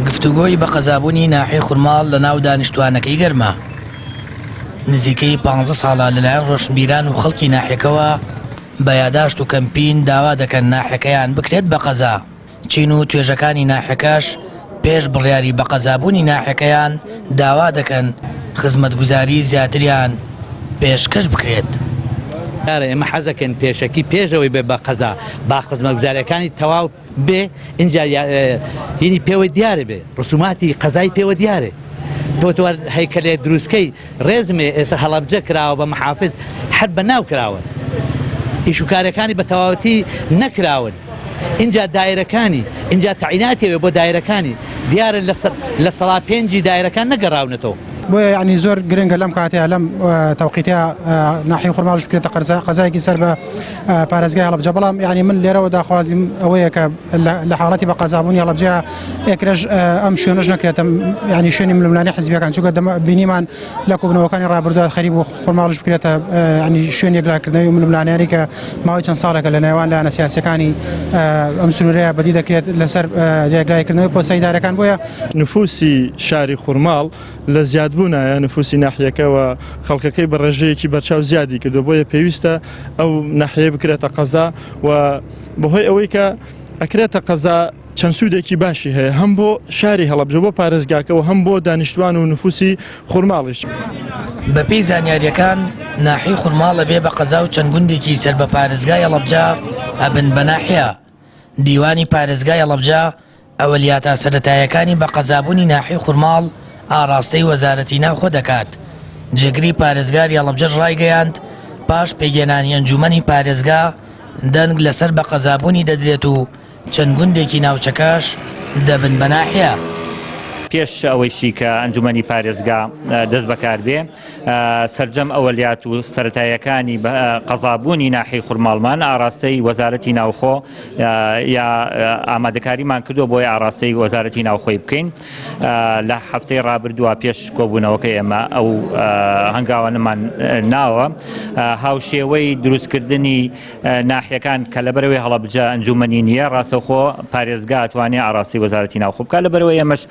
گفتوگۆی بە قەزابوونی ناحیەی خورماڵ لە ناو دانیشتوانەکەی گەرمە. نزیکەی 15 ساڵە لەلایەن ڕۆشنبیران و خەڵکی ناحیەکەوە بە یاداشت و کەمپین داوا دەکەن ناحیەکەیان بکرێت بە قەزا. چین و توێژەکانی ناحیەکەش پێش بڕیاری بە قەزابوونی ناحیەکەیان داوا دەکەن خزمەتگوزاری زیاتریان پێشکەش بکرێت. ئێمە حەزەکەن پێشەکی پێشەوەی بێ بە قەزا با خزمەتگوزاریەکانی تەواو بێ اینجا هینی پێوە دیارە بێ ڕسوماتی قەزای پێوە دیارێ تۆ هەیکەلێ دروستکەی ڕێزمێ ئێستا هەڵەبجە کراوە بە محافظ حەد بە ناو کراوە ئیشوکارەکانی بە تەواوەتی نەکراون اینجا دایرەکانی اینجا تەعیناتیەوێ بۆ دایرەکانی دیارە لە سەڵا پێنجی دایرەکان نەگەڕاونەتەوە. بۆیە ینی زۆر گرنگە لەم کاتەیە لەم تەوقیتەیە ناحیەی خورماڵش بکرێتە قەزایەکی سەر بە پارێزگای هەڵەبجە. بەڵام ینی من لێرەوە داخوازیم ئەوەیە کە لە حاڵەتی بە قەزابوونی هەڵەبجە ئێکرەش ئەم شوێنەش نەکرێتە ینی شوێنی ململانی حیزبیەکان چونکە بینیمان لە کۆبنەوەکانی ڕابردووە خەریب و خورماڵش بکرێتە ینی شوێن یەکلاکردنەوەی و ململانیانی کە ماوەی چەند ساڵێکە لە نێوان لایەنە سیاسیەکانی ئەم سنوورەیە بەدی دەکرێت لەسەر یەکلایکردنەوەی پۆستەی دارەکان. بۆیە نفوسی شاری خورماڵ لە زیادبوونایە نفوسی ناحیەکەەوە خەڵکەکەی بە ڕێژەیەکی بەرچاو زیادی کردو بۆیە پێویستە ئەو ناحیە بکرێتە قەزا و بەهۆی ئەوەی کە ئەکرێتە قەزا چەند سوودێکی باشی هەیە هەم بۆ شاری هەڵەبجە بۆ پارێزگاکەەوە هەم بۆ دانیشتوان و نفوسی خورماڵیش. بەپێی زانیاریەکان ناحیەی خورماڵە بێ بە قەزا و چەند گوندێکی سەر بە پارێزگای هەڵەبجە ئەبن بە ناحیە. دیوانی پارێزگای هەڵەبجە ئەوەلیاتە سەرەتاییەکانی بە قەزابوونی ناحیەی خورماڵ ئاڕاستەی وەزارەتی ناوخۆ دەکات. جێگری پارێزگاری هەڵەبجەش ڕایگەیاند پاش پێگەێنانی ئەنجومەنی پارێزگا دەنگ لەسەر بە قەزابوونی دەدرێت و چەند گوندێکی ناوچەکەش دەبن بە ناحیە. پێش ئەوەیشی کە ئەنجومەنی پارێزگا دەست بەکار بێ سەرجەم ئەوەلیات و سەرەتاییەکانی قەزابوونی ناحیەی خورماڵمان ئاراستەی وەزارەتی ناوخۆ یا ئامادەکاریمان کردو بۆی ئاراستەی وەزارەتی ناوخۆی بکەین. لە هەفتەی ڕابردووە پێش کۆبوونەوەکەی ئێمە ئەو هەنگاوانەمان ناوە هاوشێوەی دروستکردنی ناحیەکان کە لەبەرەوەی هەڵەبجە ئەنجومەنی نییە ڕاستەوخۆ پارێزگا ئەتوانێت ئاراستی وەزارەتی ناوخۆ بکات لەبەرەوەی ئێمەش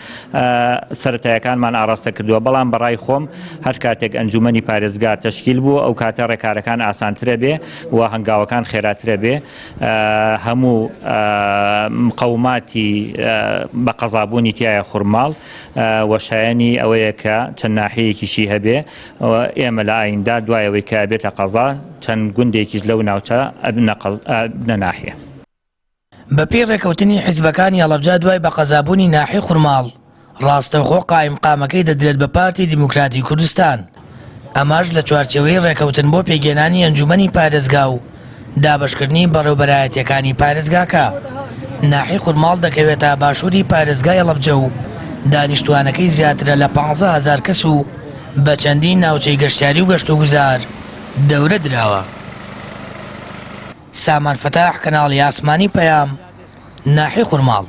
سەرەتاییەکانمان ئاراستە کردووە. بەڵام بەڕای خۆم هەر کاتێک ئەنجومەنی پارێزگا تەشکیل بوو ئەو کاتە ڕێکارەکان ئاسانترە بێ و هەنگاوەکان خێراترە بێ هەموو مقەوماتی بە قەزابوونی تایە خورماڵ وەشایەنی ئەوەیە کە چەند ناحیەیەکیشی هەبێ ئێمە لە ئایندا دوایەوەی کە بێتە قەزا چەند گوندێکیش لەو ناوچە بنە ناحیە. بەپێی ڕێکەوتنی حیزبەکانی هەڵەبجە دوای بە قەزابوونی ناحیەی خورماڵ ڕاستەوخۆ قایم قامەکەی دەدرێت بە پارتی دیموکراتی کوردستان. ئەماش لە چوارچێوەی ڕێکەوتن بۆ پێگەێنانی ئەنجومەنی پارێزگا و دابەشکردنی بەڕێوەبەرایەتیەکانی پارێزگاکە. ناحیەی خورماڵ دەکەوێتە باشووری پارێزگای هەڵەبجە و دانیشتوانەکەی زیاترە لە 15,000 کەس و بە چەندین ناوچەی گەشتیاری و گەشتوگوزار دەورە دراوە. سامان فەتاح، کەناڵی ئاسمانی پەیام، ناحیەی خورماڵ.